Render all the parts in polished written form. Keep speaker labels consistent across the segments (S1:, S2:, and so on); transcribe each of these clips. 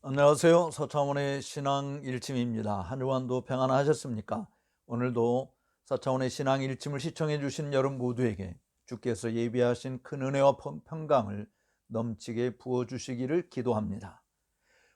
S1: 안녕하세요. 서차원의 신앙 일침입니다. 한 주간도 평안하셨습니까? 오늘도 서차원의 신앙 일침을 시청해 주신 여러분 모두에게 주께서 예비하신 큰 은혜와 평강을 넘치게 부어 주시기를 기도합니다.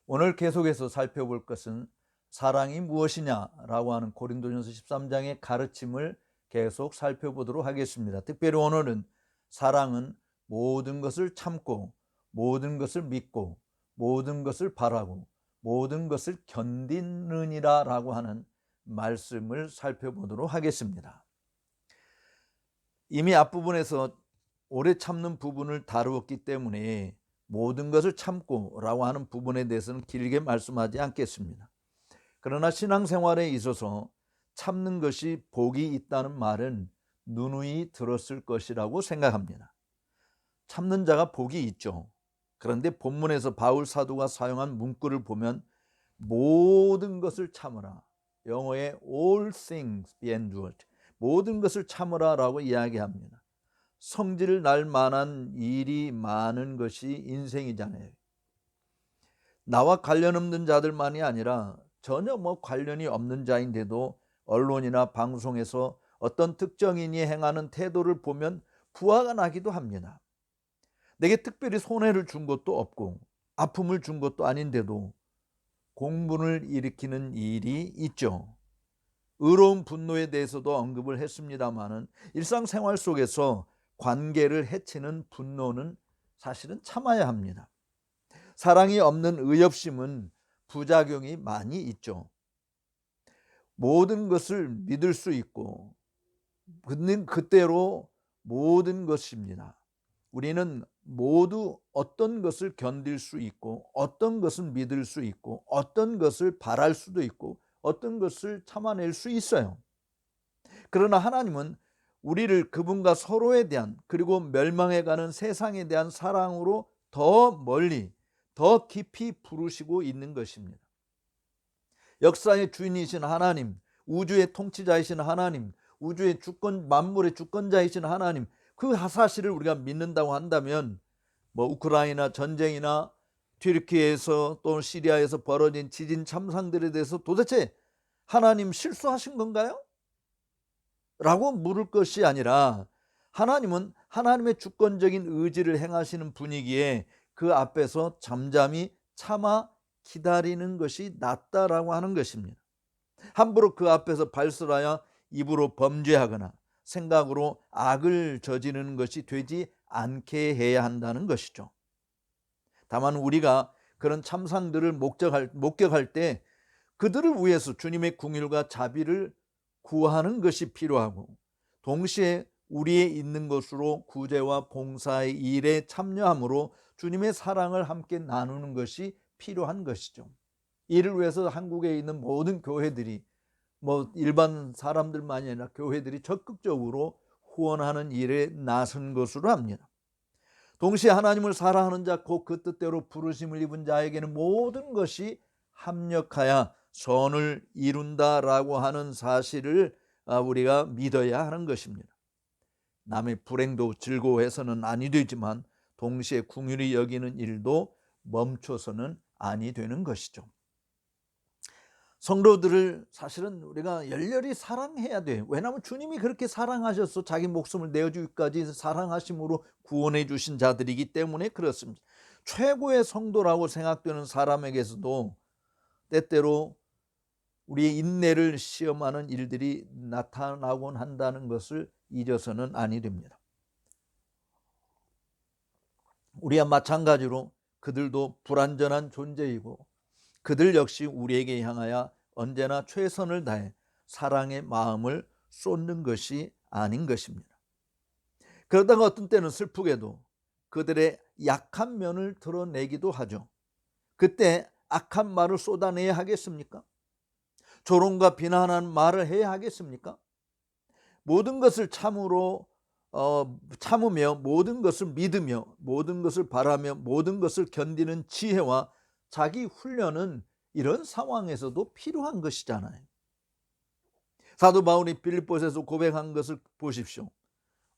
S1: 오늘 계속해서 살펴볼 것은 사랑이 무엇이냐라고 하는 고린도전서 13장의 가르침을 계속 살펴보도록 하겠습니다. 특별히 오늘은 사랑은 모든 것을 참고 모든 것을 믿고 모든 것을 바라고 모든 것을 견디느니라 라고 하는 말씀을 살펴보도록 하겠습니다. 이미 앞부분에서 오래 참는 부분을 다루었기 때문에 모든 것을 참고 라고 하는 부분에 대해서는 길게 말씀하지 않겠습니다. 그러나 신앙생활에 있어서 참는 것이 복이 있다는 말은 누누이 들었을 것이라고 생각합니다. 참는 자가 복이 있죠. 그런데 본문에서 바울 사도가 사용한 문구를 보면 모든 것을 참으라, 영어의 all things be endured, 모든 것을 참으라 라고 이야기합니다. 성질 날 만한 일이 많은 것이 인생이잖아요. 나와 관련 없는 자들만이 아니라 전혀 관련이 없는 자인데도 언론이나 방송에서 어떤 특정인이 행하는 태도를 보면 부화가 나기도 합니다. 내게 특별히 손해를 준 것도 없고 아픔을 준 것도 아닌데도 공분을 일으키는 일이 있죠. 의로운 분노에 대해서도 언급을 했습니다마는 일상생활 속에서 관계를 해치는 분노는 사실은 참아야 합니다. 사랑이 없는 의협심은 부작용이 많이 있죠. 모든 것을 믿을 수 있고 그때로 모든 것입니다. 우리는 모두 어떤 것을 견딜 수 있고 어떤 것은 믿을 수 있고 어떤 것을 바랄 수도 있고 어떤 것을 참아낼 수 있어요. 그러나 하나님은 우리를 그분과 서로에 대한 그리고 멸망해가는 세상에 대한 사랑으로 더 멀리 더 깊이 부르시고 있는 것입니다. 역사의 주인이신 하나님, 우주의 통치자이신 하나님, 우주의 주권, 만물의 주권자이신 하나님, 그 사실을 우리가 믿는다고 한다면 우크라이나 전쟁이나 튀르키예에서 또 시리아에서 벌어진 지진 참상들에 대해서 도대체 하나님 실수하신 건가요? 라고 물을 것이 아니라 하나님은 하나님의 주권적인 의지를 행하시는 분이기에 그 앞에서 잠잠히 참아 기다리는 것이 낫다라고 하는 것입니다. 함부로 그 앞에서 발설하여 입으로 범죄하거나 생각으로 악을 저지르는 것이 되지 않게 해야 한다는 것이죠. 다만 우리가 그런 참상들을 목격할 때 그들을 위해서 주님의 긍휼과 자비를 구하는 것이 필요하고 동시에 우리의 있는 것으로 구제와 봉사의 일에 참여함으로 주님의 사랑을 함께 나누는 것이 필요한 것이죠. 이를 위해서 한국에 있는 모든 교회들이 일반 사람들만이 아니라 교회들이 적극적으로 후원하는 일에 나선 것으로 합니다. 동시에 하나님을 사랑하는 자 곧 그 뜻대로 부르심을 입은 자에게는 모든 것이 합력하여 선을 이룬다라고 하는 사실을 우리가 믿어야 하는 것입니다. 남의 불행도 즐거워해서는 아니 되지만 동시에 긍휼히 여기는 일도 멈춰서는 아니 되는 것이죠. 성도들을 사실은 우리가 열렬히 사랑해야 돼요. 왜냐하면 주님이 그렇게 사랑하셔서 자기 목숨을 내어주기까지 사랑하심으로 구원해 주신 자들이기 때문에 그렇습니다. 최고의 성도라고 생각되는 사람에게서도 때때로 우리의 인내를 시험하는 일들이 나타나곤 한다는 것을 잊어서는 아니 됩니다. 우리와 마찬가지로 그들도 불완전한 존재이고 그들 역시 우리에게 향하여 언제나 최선을 다해 사랑의 마음을 쏟는 것이 아닌 것입니다. 그러다가 어떤 때는 슬프게도 그들의 약한 면을 드러내기도 하죠. 그때 악한 말을 쏟아내야 하겠습니까? 조롱과 비난하는 말을 해야 하겠습니까? 모든 것을 참으며 모든 것을 믿으며 모든 것을 바라며 모든 것을 견디는 지혜와 자기 훈련은 이런 상황에서도 필요한 것이잖아요. 사도 바울이 빌립보서에서 고백한 것을 보십시오.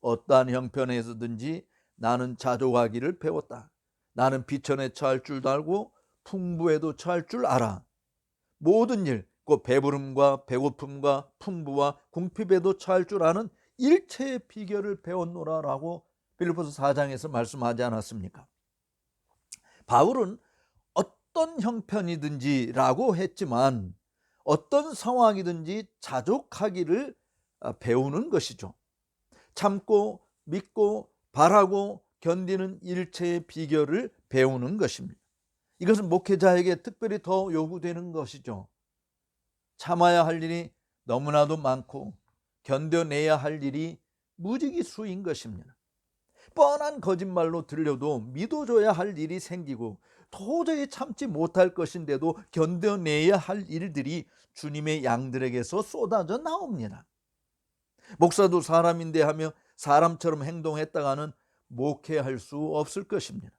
S1: 어떠한 형편에서든지 나는 자족하기를 배웠다. 나는 비천에 처할 줄도 알고 풍부에도 처할 줄 알아. 모든 일, 그 배부름과 배고픔과 풍부와 궁핍에도 처할 줄 아는 일체의 비결을 배웠노라라고 빌립보서 4장에서 말씀하지 않았습니까? 바울은 어떤 형편이든지라고 했지만 어떤 상황이든지 자족하기를 배우는 것이죠. 참고 믿고 바라고 견디는 일체의 비결을 배우는 것입니다. 이것은 목회자에게 특별히 더 요구되는 것이죠. 참아야 할 일이 너무나도 많고 견뎌내야 할 일이 무지기수인 것입니다. 뻔한 거짓말로 들려도 믿어줘야 할 일이 생기고 도저히 참지 못할 것인데도 견뎌내야 할 일들이 주님의 양들에게서 쏟아져 나옵니다. 목사도 사람인데 하며 사람처럼 행동했다가는 목회할 수 없을 것입니다.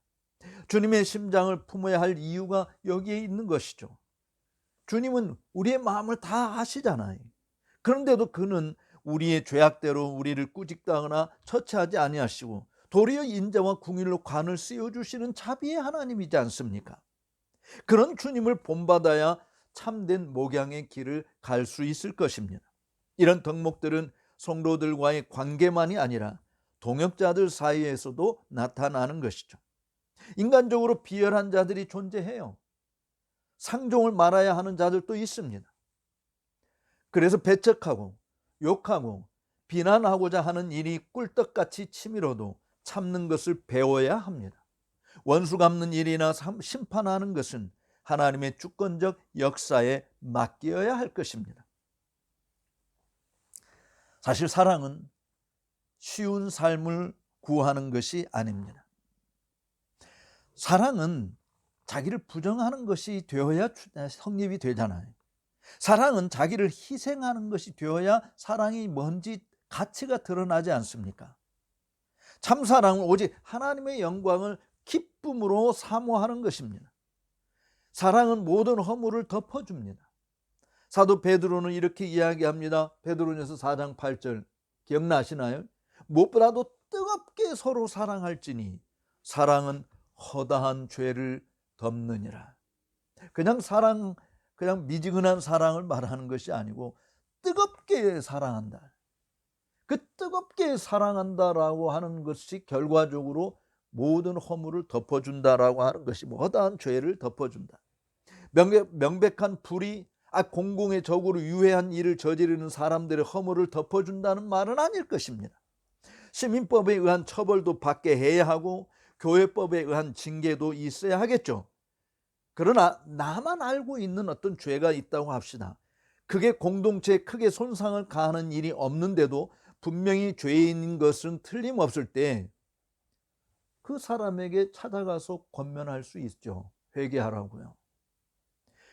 S1: 주님의 심장을 품어야 할 이유가 여기에 있는 것이죠. 주님은 우리의 마음을 다 아시잖아요. 그런데도 그는 우리의 죄악대로 우리를 꾸짖다거나 처치하지 아니하시고 도리어 인자와 궁일로 관을 씌워주시는 자비의 하나님이지 않습니까? 그런 주님을 본받아야 참된 목양의 길을 갈 수 있을 것입니다. 이런 덕목들은 성도들과의 관계만이 아니라 동역자들 사이에서도 나타나는 것이죠. 인간적으로 비열한 자들이 존재해요. 상종을 말아야 하는 자들도 있습니다. 그래서 배척하고 욕하고 비난하고자 하는 일이 꿀떡같이 치밀어도 참는 것을 배워야 합니다. 원수 갚는 일이나 심판하는 것은 하나님의 주권적 역사에 맡겨야 할 것입니다. 사실 사랑은 쉬운 삶을 구하는 것이 아닙니다. 사랑은 자기를 부정하는 것이 되어야 성립이 되잖아요. 사랑은 자기를 희생하는 것이 되어야 사랑이 뭔지 가치가 드러나지 않습니까? 참 사랑은 오직 하나님의 영광을 기쁨으로 사모하는 것입니다. 사랑은 모든 허물을 덮어줍니다. 사도 베드로는 이렇게 이야기합니다. 베드로전서 4장 8절 기억나시나요? 무엇보다도 뜨겁게 서로 사랑할지니 사랑은 허다한 죄를 덮느니라. 그냥 미지근한 사랑을 말하는 것이 아니고 뜨겁게 사랑한다. 그 뜨겁게 사랑한다라고 하는 것이 결과적으로 모든 허물을 덮어준다라고 하는 것이 허다한 죄를 덮어준다. 명백한 불이 공공의 적으로 유해한 일을 저지르는 사람들의 허물을 덮어준다는 말은 아닐 것입니다. 시민법에 의한 처벌도 받게 해야 하고 교회법에 의한 징계도 있어야 하겠죠. 그러나 나만 알고 있는 어떤 죄가 있다고 합시다. 그게 공동체에 크게 손상을 가하는 일이 없는데도 분명히 죄인인 것은 틀림없을 때 그 사람에게 찾아가서 권면할 수 있죠. 회개하라고요.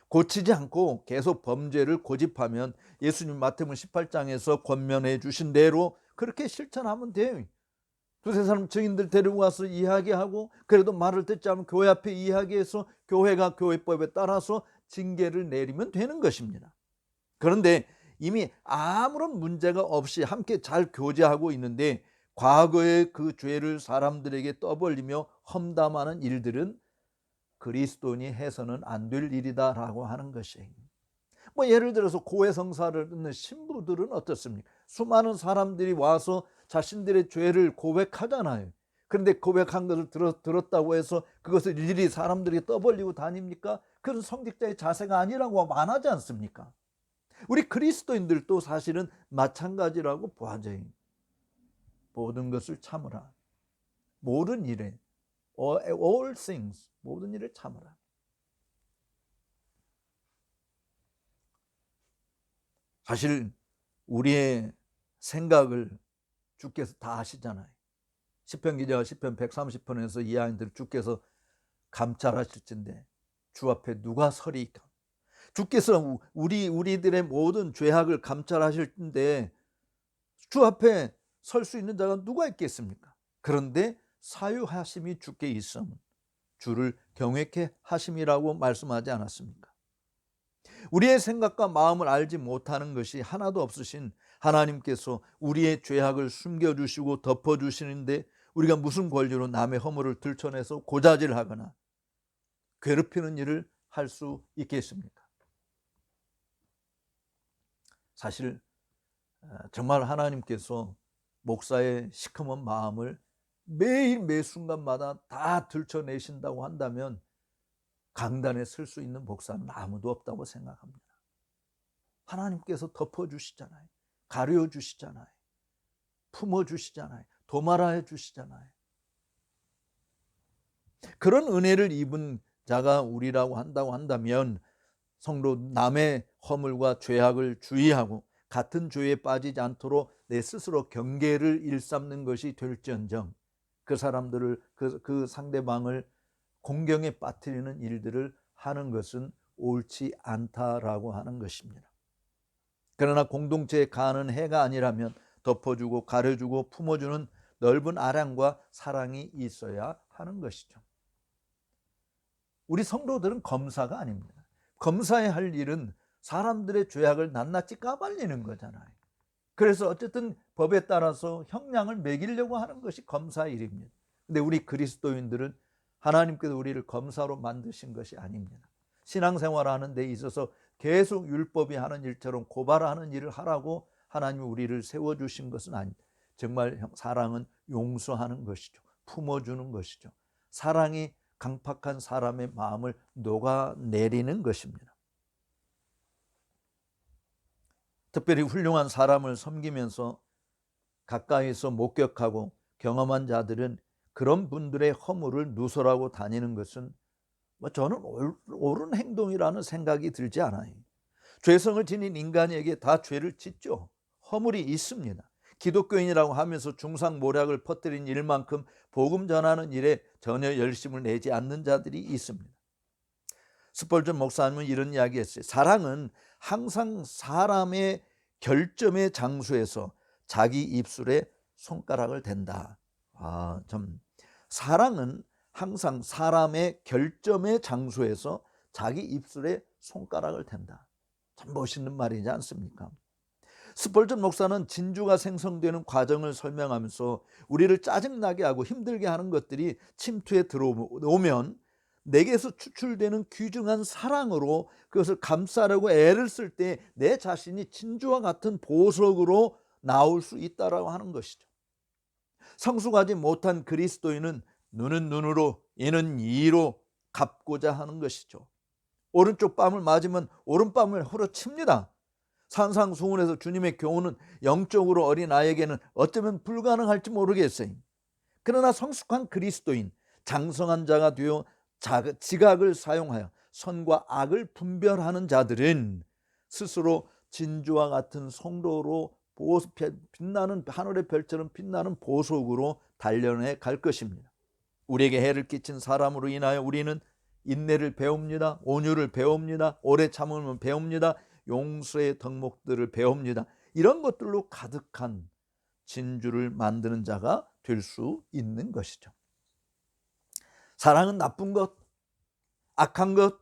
S1: 고치지 않고 계속 범죄를 고집하면 예수님 마태복음 18장에서 권면해 주신 대로 그렇게 실천하면 돼요. 두세 사람 증인들 데리고 와서 이야기하고 그래도 말을 듣지 않으면 교회 앞에 이야기해서 교회가 교회법에 따라서 징계를 내리면 되는 것입니다. 그런데 이미 아무런 문제가 없이 함께 잘 교제하고 있는데 과거의 그 죄를 사람들에게 떠벌리며 험담하는 일들은 그리스도인이 해서는 안 될 일이다라고 하는 것이에요. 예를 들어서 고해성사를 듣는 신부들은 어떻습니까? 수많은 사람들이 와서 자신들의 죄를 고백하잖아요. 그런데 고백한 것을 들었다고 해서 그것을 일일이 사람들이 떠벌리고 다닙니까? 그런 성직자의 자세가 아니라고 말하지 않습니까? 우리 그리스도인들도 사실은 마찬가지라고 보아져요. 모든 것을 참으라. 모든 일에 all things, 모든 일을 참으라. 사실 우리의 생각을 주께서 다 아시잖아요. 시편 기자가 시편 130편에서 이야기들 주께서 감찰하실 텐데 주 앞에 누가 서리이까? 주께서 우리들의 모든 죄악을 감찰하실 텐데 주 앞에 설 수 있는 자가 누가 있겠습니까? 그런데 사유하심이 주께 있으면 주를 경외케 하심이라고 말씀하지 않았습니까? 우리의 생각과 마음을 알지 못하는 것이 하나도 없으신 하나님께서 우리의 죄악을 숨겨주시고 덮어주시는데 우리가 무슨 권리로 남의 허물을 들춰내서 고자질하거나 괴롭히는 일을 할 수 있겠습니까? 사실 정말 하나님께서 목사의 시커먼 마음을 매일 매 순간마다 다 들춰내신다고 한다면 강단에 설 수 있는 목사는 아무도 없다고 생각합니다. 하나님께서 덮어주시잖아요. 가려주시잖아요. 품어주시잖아요. 도말해 주시잖아요. 그런 은혜를 입은 자가 우리라고 한다고 한다면 성도 남의 허물과 죄악을 주의하고 같은 죄에 빠지지 않도록 내 스스로 경계를 일삼는 것이 될지언정 그 사람들을 그 상대방을 공경에 빠뜨리는 일들을 하는 것은 옳지 않다라고 하는 것입니다. 그러나 공동체에 가하는 해가 아니라면 덮어주고 가려주고 품어주는 넓은 아량과 사랑이 있어야 하는 것이죠. 우리 성도들은 검사가 아닙니다. 검사해야 할 일은 사람들의 죄악을 낱낱이 까발리는 거잖아요. 그래서 어쨌든 법에 따라서 형량을 매기려고 하는 것이 검사의 일입니다. 근데 우리 그리스도인들은 하나님께서 우리를 검사로 만드신 것이 아닙니다. 신앙생활하는 데 있어서 계속 율법이 하는 일처럼 고발하는 일을 하라고 하나님이 우리를 세워주신 것은 아닙니다. 정말 사랑은 용서하는 것이죠. 품어주는 것이죠. 사랑이 강팍한 사람의 마음을 녹아내리는 것입니다. 특별히 훌륭한 사람을 섬기면서 가까이서 목격하고 경험한 자들은 그런 분들의 허물을 누설하고 다니는 것은 저는 옳은 행동이라는 생각이 들지 않아요. 죄성을 지닌 인간에게 다 죄를 짓죠. 허물이 있습니다. 기독교인이라고 하면서 중상모략을 퍼뜨린 일만큼 복음 전하는 일에 전혀 열심을 내지 않는 자들이 있습니다. 스펄전 목사님은 이런 이야기했어요. 사랑은 항상 사람의 결점의 장소에서 자기 입술에 손가락을 댄다. 사랑은 항상 사람의 결점의 장소에서 자기 입술에 손가락을 댄다. 참 멋있는 말이지 않습니까? 스펄전 목사는 진주가 생성되는 과정을 설명하면서 우리를 짜증나게 하고 힘들게 하는 것들이 침투에 들어오면 내게서 추출되는 귀중한 사랑으로 그것을 감싸려고 애를 쓸 때 내 자신이 진주와 같은 보석으로 나올 수 있다라고 하는 것이죠. 성숙하지 못한 그리스도인은 눈은 눈으로 이는 이로 갚고자 하는 것이죠. 오른쪽 뺨을 맞으면 오른뺨을 후려칩니다. 산상수훈에서 주님의 교훈은 영적으로 어린 아이에게는 어쩌면 불가능할지 모르겠어요. 그러나 성숙한 그리스도인, 장성한 자가 되어 지각을 사용하여 선과 악을 분별하는 자들은 스스로 진주와 같은 성도로 빛나는 하늘의 별처럼 빛나는 보석으로 단련해 갈 것입니다. 우리에게 해를 끼친 사람으로 인하여 우리는 인내를 배웁니다. 온유를 배웁니다. 오래 참음을 배웁니다. 용서의 덕목들을 배웁니다. 이런 것들로 가득한 진주를 만드는 자가 될 수 있는 것이죠. 사랑은 나쁜 것, 악한 것,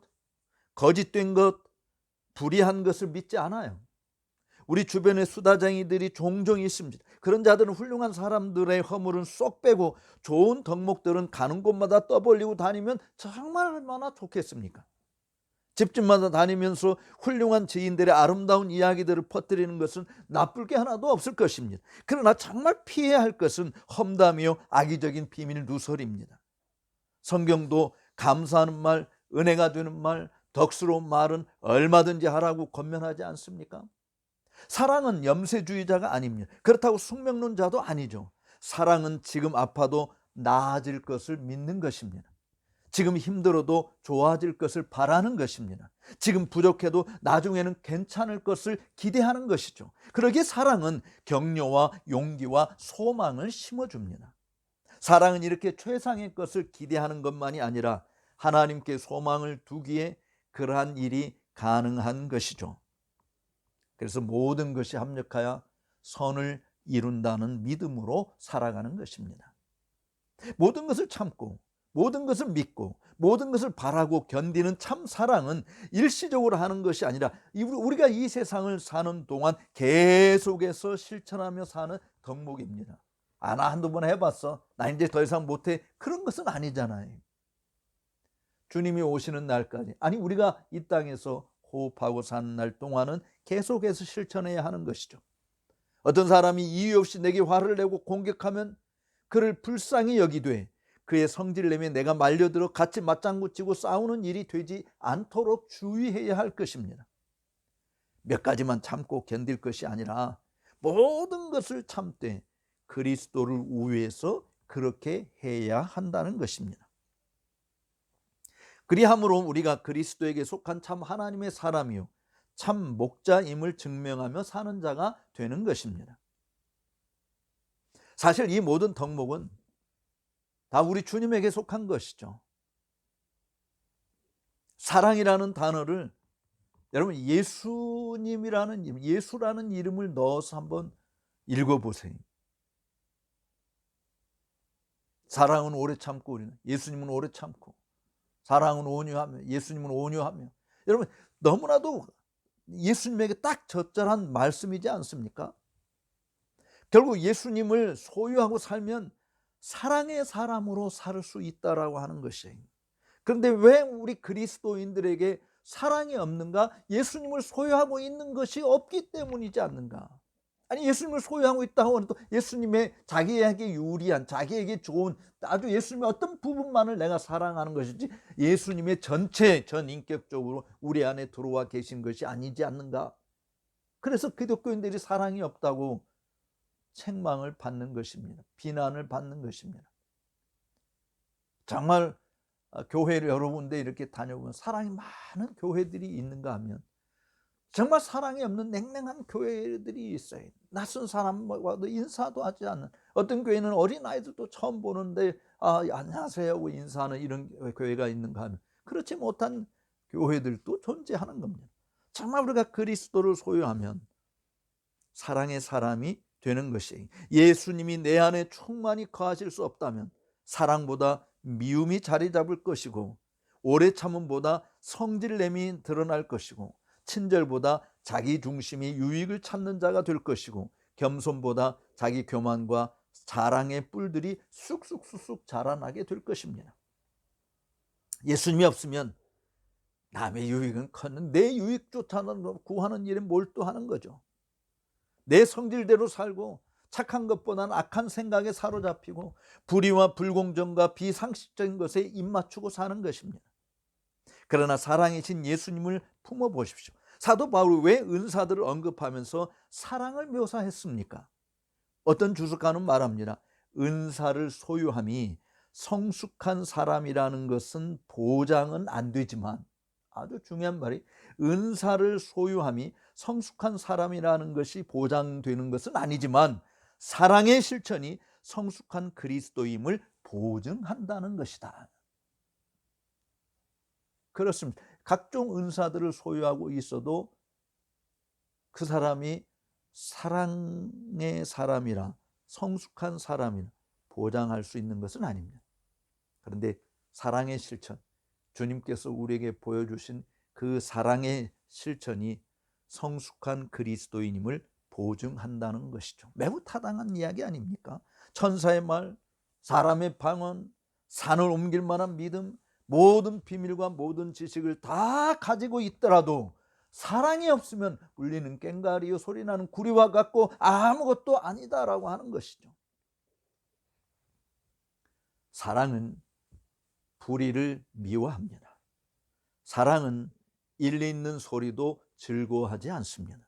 S1: 거짓된 것, 불의한 것을 믿지 않아요. 우리 주변에 수다쟁이들이 종종 있습니다. 그런 자들은 훌륭한 사람들의 허물은 쏙 빼고 좋은 덕목들은 가는 곳마다 떠벌리고 다니면 정말 얼마나 좋겠습니까? 집집마다 다니면서 훌륭한 지인들의 아름다운 이야기들을 퍼뜨리는 것은 나쁠 게 하나도 없을 것입니다. 그러나 정말 피해야 할 것은 험담이요 악의적인 비밀 누설입니다. 성경도 감사하는 말, 은혜가 되는 말, 덕스러운 말은 얼마든지 하라고 권면하지 않습니까? 사랑은 염세주의자가 아닙니다. 그렇다고 숙명론자도 아니죠. 사랑은 지금 아파도 나아질 것을 믿는 것입니다. 지금 힘들어도 좋아질 것을 바라는 것입니다. 지금 부족해도 나중에는 괜찮을 것을 기대하는 것이죠. 그러기에 사랑은 격려와 용기와 소망을 심어줍니다. 사랑은 이렇게 최상의 것을 기대하는 것만이 아니라 하나님께 소망을 두기에 그러한 일이 가능한 것이죠. 그래서 모든 것이 합력하여 선을 이룬다는 믿음으로 살아가는 것입니다. 모든 것을 참고 모든 것을 믿고 모든 것을 바라고 견디는 참 사랑은 일시적으로 하는 것이 아니라 우리가 이 세상을 사는 동안 계속해서 실천하며 사는 덕목입니다. 나 한두 번 해봤어, 나 이제 더 이상 못해, 그런 것은 아니잖아요. 주님이 오시는 날까지, 아니 우리가 이 땅에서 호흡하고 사는 날 동안은 계속해서 실천해야 하는 것이죠. 어떤 사람이 이유 없이 내게 화를 내고 공격하면 그를 불쌍히 여기되 그의 성질을 내며 내가 말려들어 같이 맞장구 치고 싸우는 일이 되지 않도록 주의해야 할 것입니다. 몇 가지만 참고 견딜 것이 아니라 모든 것을 참되 그리스도를 위해서 그렇게 해야 한다는 것입니다. 그리함으로 우리가 그리스도에게 속한 참 하나님의 사람이요 참 목자임을 증명하며 사는 자가 되는 것입니다. 사실 이 모든 덕목은 다 우리 주님에게 속한 것이죠. 사랑이라는 단어를 여러분 예수님이라는 예수라는 이름을 넣어서 한번 읽어보세요. 사랑은 오래 참고, 우리는 예수님은 오래 참고, 사랑은 온유하며 예수님은 온유하며. 여러분 너무나도 예수님에게 딱 적절한 말씀이지 않습니까? 결국 예수님을 소유하고 살면 사랑의 사람으로 살 수 있다라고 하는 것이에요. 그런데 왜 우리 그리스도인들에게 사랑이 없는가? 예수님을 소유하고 있는 것이 없기 때문이지 않는가? 아니 예수님을 소유하고 있다고 하면 또 예수님의 자기에게 유리한, 자기에게 좋은 아주 예수님의 어떤 부분만을 내가 사랑하는 것이지 예수님의 전체 전인격적으로 우리 안에 들어와 계신 것이 아니지 않는가? 그래서 기독교인들이 사랑이 없다고 책망을 받는 것입니다. 비난을 받는 것입니다. 정말 교회를 여러 군데 이렇게 다녀보면 사랑이 많은 교회들이 있는가 하면 정말 사랑이 없는 냉랭한 교회들이 있어요. 낯선 사람과도 인사도 하지 않는, 어떤 교회는 어린아이들도 처음 보는데 안녕하세요 하고 인사하는 이런 교회가 있는가 하면 그렇지 못한 교회들도 존재하는 겁니다. 정말 우리가 그리스도를 소유하면 사랑의 사람이 되는 것이에요. 예수님이 내 안에 충만히 거하실 수 없다면 사랑보다 미움이 자리 잡을 것이고, 오래 참음보다 성질냄이 드러날 것이고, 친절보다 자기 중심이 유익을 찾는 자가 될 것이고, 겸손보다 자기 교만과 자랑의 뿔들이 쑥쑥쑥쑥 자라나게 될 것입니다. 예수님이 없으면 남의 유익은 컸는데 내 유익조차는 구하는 일에 몰두하는 거죠. 내 성질대로 살고 착한 것보다는 악한 생각에 사로잡히고 불의와 불공정과 비상식적인 것에 입맞추고 사는 것입니다. 그러나 사랑이신 예수님을 품어보십시오. 사도 바울이 왜 은사들을 언급하면서 사랑을 묘사했습니까? 어떤 주석가는 말합니다. 은사를 소유함이 성숙한 사람이라는 것은 보장은 안 되지만, 아주 중요한 말이, 은사를 소유함이 성숙한 사람이라는 것이 보장되는 것은 아니지만 사랑의 실천이 성숙한 그리스도임을 보증한다는 것이다. 그렇습니다. 각종 은사들을 소유하고 있어도 그 사람이 사랑의 사람이라, 성숙한 사람이라 보장할 수 있는 것은 아닙니다. 그런데 사랑의 실천, 주님께서 우리에게 보여주신 그 사랑의 실천이 성숙한 그리스도인임을 보증한다는 것이죠. 매우 타당한 이야기 아닙니까? 천사의 말, 사람의 방언, 산을 옮길 만한 믿음, 모든 비밀과 모든 지식을 다 가지고 있더라도 사랑이 없으면 울리는 꽹과리요 소리나는 구리와 같고 아무것도 아니다라고 하는 것이죠. 사랑은 불의를 미워합니다. 사랑은 일리 있는 소리도 즐거워하지 않습니다.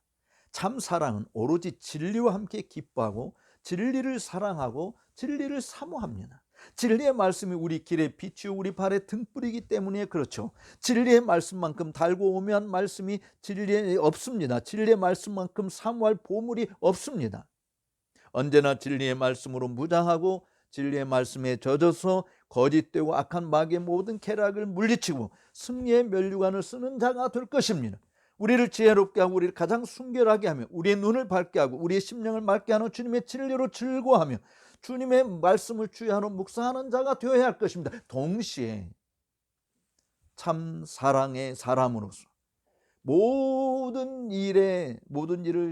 S1: 참 사랑은 오로지 진리와 함께 기뻐하고 진리를 사랑하고 진리를 사모합니다. 진리의 말씀이 우리 길의 빛이요 우리 발의 등불이기 때문에 그렇죠. 진리의 말씀만큼 달고 오묘한 말씀이 진리에 없습니다. 진리의 말씀만큼 사모할 보물이 없습니다. 언제나 진리의 말씀으로 무장하고 진리의 말씀에 젖어서 거짓되고 악한 마귀의 모든 쾌락을 물리치고 승리의 면류관을 쓰는 자가 될 것입니다. 우리를 지혜롭게 하고 우리를 가장 순결하게 하며 우리의 눈을 밝게 하고 우리의 심령을 맑게 하는 주님의 진리로 즐거워하며 주님의 말씀을 주의하는 묵상하는 자가 되어야 할 것입니다. 동시에 참 사랑의 사람으로서 모든 일을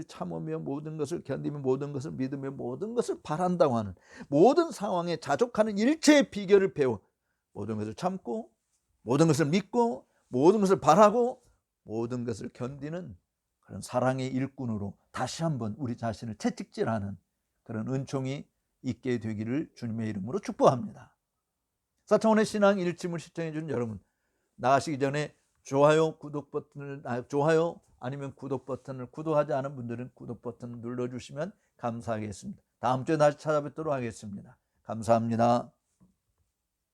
S1: 참으며 모든 것을 견디며 모든 것을 믿으며 모든 것을 바란다고 하는, 모든 상황에 자족하는 일체의 비결을 배워 모든 것을 참고 모든 것을 믿고 모든 것을 바라고 모든 것을 견디는 그런 사랑의 일꾼으로 다시 한번 우리 자신을 채찍질하는 그런 은총이 있게 되기를 주님의 이름으로 축복합니다. 4차원의 신앙 일침을 시청해 준 여러분, 나가시기 전에 좋아요, 구독 버튼을 좋아요 아니면 구독 버튼을, 구독하지 않은 분들은 구독 버튼을 눌러주시면 감사하겠습니다. 다음 주에 다시 찾아뵙도록 하겠습니다. 감사합니다.